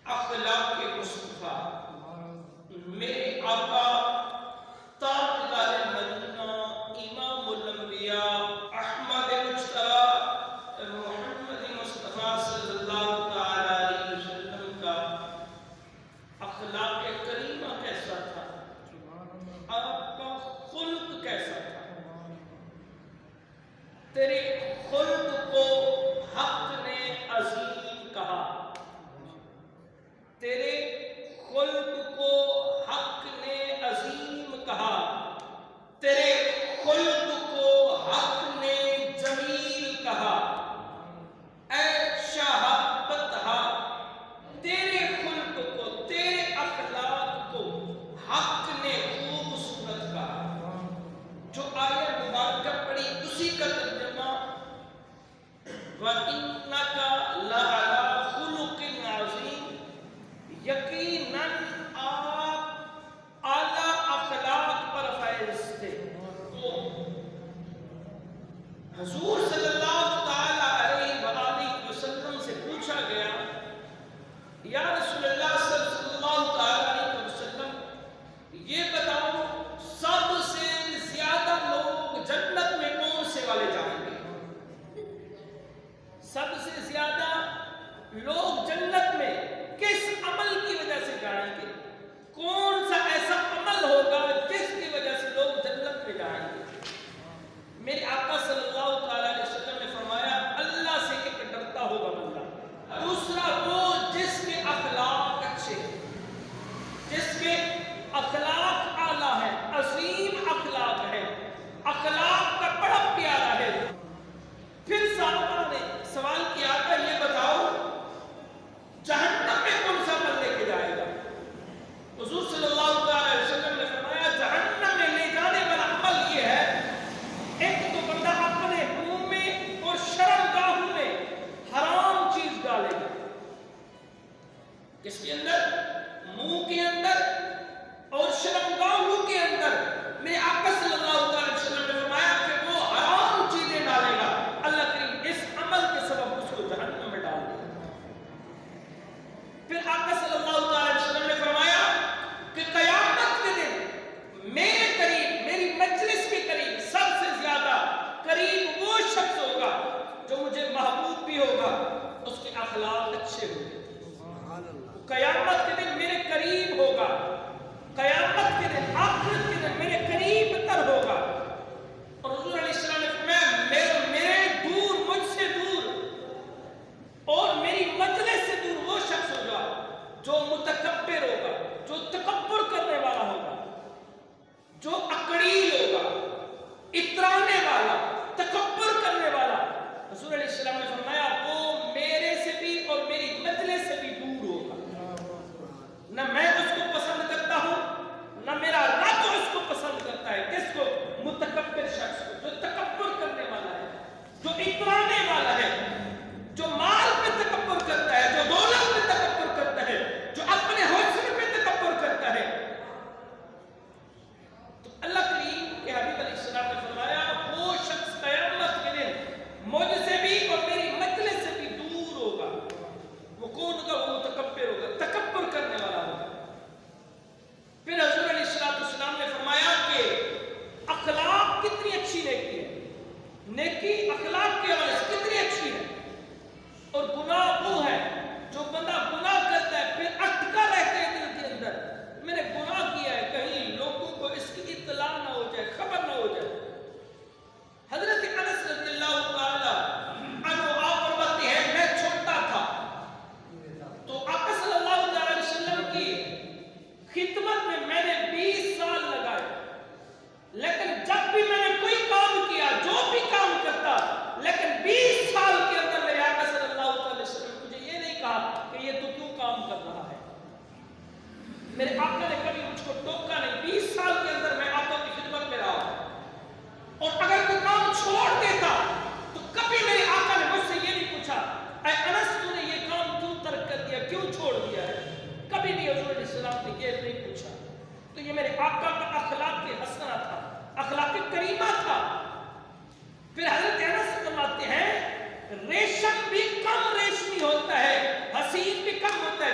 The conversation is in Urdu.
اخلاق مصطفیٰ میرے آقا تاجدار مدینہ امام الانبیاء احمد مجتبی محمد مصطفیٰ صلی اللہ تعالی علیہ وسلم کا اخلاق کریمہ کیسا تھا، آپ کا خلق کیسا تھا؟ تیرے خلق کو حق نے عظیم کہا، تیرے خلق کو حق نے عظیم کہا، تیرے خلق کو حق نے جمیل کہا۔ اے شاہ بتہا تیرے خلق کو، تیرے اخلاق کو حق نے خوبصورت کہا۔ جو آیت مبارکہ پڑھی اسی کا ترجمہ وَإِنَّكَ لَعَلَىٰ خُلُقٍ عَظِيمٍ، یقیناً آپ اعلیٰ اخلاق پر فائز تھے۔ حضور صلی اللہ تعالی علیہ وآلہ وسلم سے پوچھا گیا، یا رسول اللہ صلی اللہ تعالی علیہ وسلم یہ بتاؤ سب سے زیادہ لوگ جنت میں کون سے والے جائیں گے؟ سب سے زیادہ لوگ جنت میں کس عمل کی وجہ سے جائیں گے؟ کون سا ایسا عمل ہوگا جس کی وجہ سے لوگ جنت میں جائیں گے؟ میرے آقا صلی اللہ تعالی علیہ وسلم نے فرمایا اللہ سے ایک ڈرتا ہوگا بندہ، دوسرا وہ جس کے اخلاق اچھے، جس کے اخلاق اعلیٰ ہے، عظیم اخلاق ہے، اخلاق کا بڑا پیارا ہے۔ پھر صحابہ نے سوال کیا تھا یہ بتاؤ جہنم میں کون سا عمل لے کے جائے گا؟ حضور صلی اللہ علیہ وسلم نے فرمایا جہنم میں لے جانے والا عمل یہ ہے، ایک تو بندہ اپنے منہ میں اور شرمگاہوں میں حرام چیز ڈالے گا۔ کس کے اندر؟ منہ کے اندر اور شرمگاہوں کے اندر۔ میرے آقا صلی اللہ علیہ وسلم نے فرمایا کہ وہ حرام چیزیں ڈالے گا، اللہ کریم اس عمل کے سبب اس کو جہنم میں ڈال دے گا۔ پھر آقا صلی اللہ علیہ وسلم نے فرمایا کہ قیامت کے دن میرے قریب، میری مجلس کے قریب سب سے زیادہ قریب وہ شخص ہوگا جو مجھے محبوب بھی ہوگا، اس کے اخلاق اچھے ہوں گے۔ قیامت کے دن میرے قریب ہوگا، قیامت کے دن، آخرت کے دن میرے قریب تر ہوگا۔ اور حضور علیہ السلام نے فرمایا میرے دور، مجھ سے دور اور میری مجلس سے دور وہ شخص ہوگا جو متکبر ہوگا، جو تکبر کرنے والا ہوگا، جو اکڑیل ہوگا، اترانے والا، تکبر کرنے والا۔ حضور علیہ السلام نے فرمایا وہ میرے سے بھی اور میری مجلس سے بھی دور ہوگا۔ نہ میں اس کو پسند کرتا ہوں، نہ میرا رب اس کو پسند کرتا ہے۔ کس کو؟ متکبر شخص کو، جو تکبر کرنے والا ہے، جو اترانے والا ہے، جو مال پہ تکبر کرتا ہے، جو دولت پہ تکبر کرتا ہے، جو اپنے حسن پہ تکبر کرتا ہے۔ تو اللہ کریم کے حبیب علیہ السلام نے فرمایا وہ شخص قیامت کے دن مجھ سے بھی اور میری مجلس سے بھی دور ہوگا۔ وہ کون ہوگا؟ وہ متکبر ہوگا، تکبر کرنے والا ہوگا۔ پھر حضور علیہ السلام نے فرمایا کہ اخلاق کتنی اچھی نیکی ہے، نیکی اخلاق کے حوالے سے کتنی اچھی ہے، اور گناہ وہ ہے جو بندہ گناہ کرتا ہے پھر اٹکا رہتا ہے دل کے اندر، میں نے گناہ کیا ہے، کہیں لوگوں کو اس کی اطلاع نہ ہو جائے، خبر نہ ہو جائے۔ حضرت انس رضی اللہ تعالی عنہ آپ فرماتے ہیں میں چھوٹا تھا تو آقا صلی اللہ علیہ وسلم کی خدمت میں نے 20 سال لگائے، لیکن جب بھی میں نے کوئی کام کیا، جو بھی کام کرتا، لیکن 20 سال کے اندر میرے آقا صلی اللہ علیہ وسلم مجھے یہ نہیں کہا کہ یہ تو کیوں کام کر رہا ہے۔ میرے آقا نے کبھی مجھ کو ٹوکا نہیں۔ 20 سال کے اندر میں آقا کی خدمت میں رہا، اور اگر کوئی کام چھوڑ دیتا تو کبھی میرے آقا نے مجھ سے یہ نہیں پوچھا اے انس تو نے یہ کام کیوں ترک کر دیا، کیوں چھوڑ دیا ہے، کبھی بھی حضور علیہ السلام نے یہ نہیں پوچھا۔ تو یہ میرے آقا کا اخلاق حسنہ تھا، اخلاق کریمہ تھا۔ پھر حضرت انس فرماتے ہیں ریشم بھی کم ریشمی ہوتا ہے، حسین بھی کم ہوتا ہے